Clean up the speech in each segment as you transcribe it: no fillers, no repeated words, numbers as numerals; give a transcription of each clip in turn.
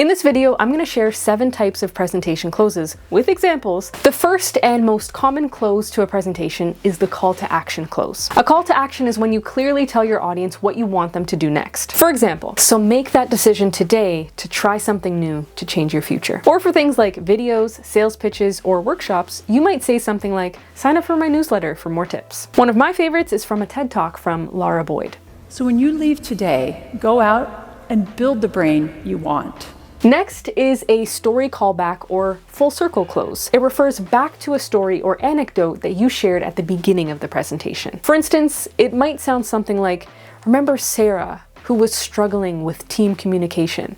In this video, I'm going to share 7 types of presentation closes with examples. The first and most common close to a presentation is the call to action close. A call to action is when you clearly tell your audience what you want them to do next. For example, so make that decision today to try something new to change your future. Or for things like videos, sales pitches, or workshops, you might say something like, sign up for my newsletter for more tips. One of my favorites is from a TED Talk from Laura Boyd. So when you leave today, go out and build the brain you want. Next is a story callback or full circle close. It refers back to a story or anecdote that you shared at the beginning of the presentation. For instance, it might sound something like, remember Sarah, who was struggling with team communication.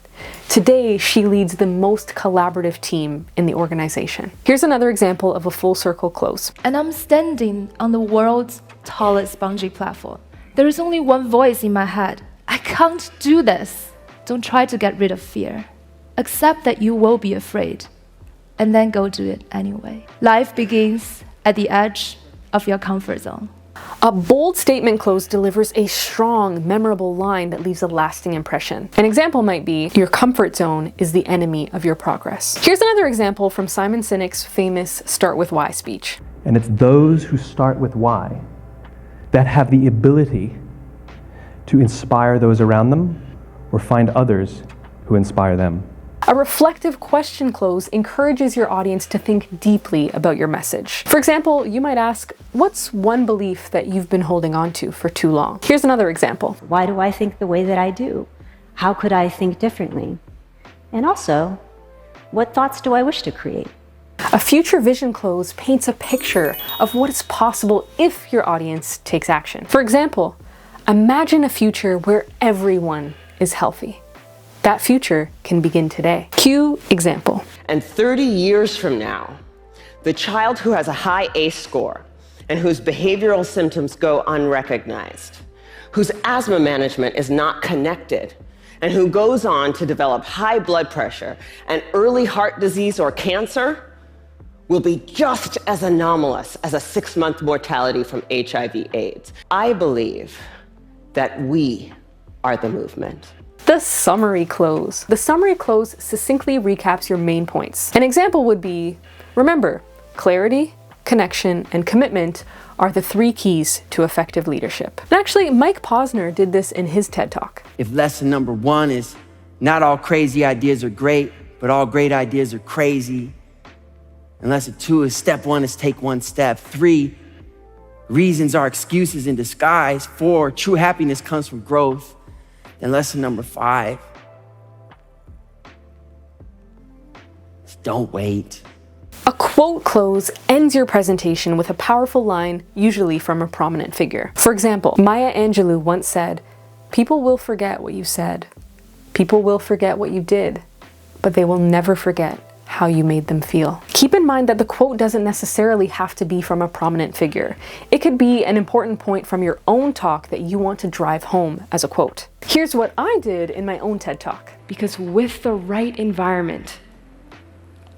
Today, she leads the most collaborative team in the organization. Here's another example of a full circle close. And I'm standing on the world's tallest bungee platform. There is only one voice in my head. I can't do this. Don't try to get rid of fear. Accept that you will be afraid, and then go do it anyway. Life begins at the edge of your comfort zone. A bold statement close delivers a strong, memorable line that leaves a lasting impression. An example might be, your comfort zone is the enemy of your progress. Here's another example from Simon Sinek's famous Start With Why speech. And it's those who start with why that have the ability to inspire those around them or find others who inspire them. A reflective question close encourages your audience to think deeply about your message. For example, you might ask, what's one belief that you've been holding on to for too long? Here's another example. Why do I think the way that I do? How could I think differently? And also, what thoughts do I wish to create? A future vision close paints a picture of what is possible if your audience takes action. For example, imagine a future where everyone is healthy. That future can begin today. Cue example. And 30 years from now, the child who has a high ACE score and whose behavioral symptoms go unrecognized, whose asthma management is not connected, and who goes on to develop high blood pressure and early heart disease or cancer will be just as anomalous as a 6-month mortality from HIV/AIDS. I believe that we are the movement. The summary close. The summary close succinctly recaps your main points. An example would be, remember, clarity, connection, and commitment are the 3 keys to effective leadership. And actually, Mike Posner did this in his TED Talk. If lesson number 1 is, not all crazy ideas are great, but all great ideas are crazy. And lesson 2 is, step 1 is take 1 step. 3, reasons are excuses in disguise. 4, true happiness comes from growth. And lesson number 5, is don't wait. A quote close ends your presentation with a powerful line, usually from a prominent figure. For example, Maya Angelou once said, people will forget what you said. People will forget what you did, but they will never forget how you made them feel. Keep in mind that the quote doesn't necessarily have to be from a prominent figure. It could be an important point from your own talk that you want to drive home as a quote. Here's what I did in my own TED Talk. Because with the right environment,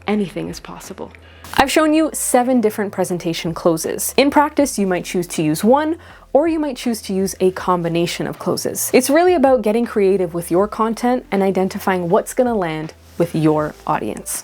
anything is possible. I've shown you 7 different presentation closes. In practice, you might choose to use one, or you might choose to use a combination of closes. It's really about getting creative with your content and identifying what's going to land with your audience.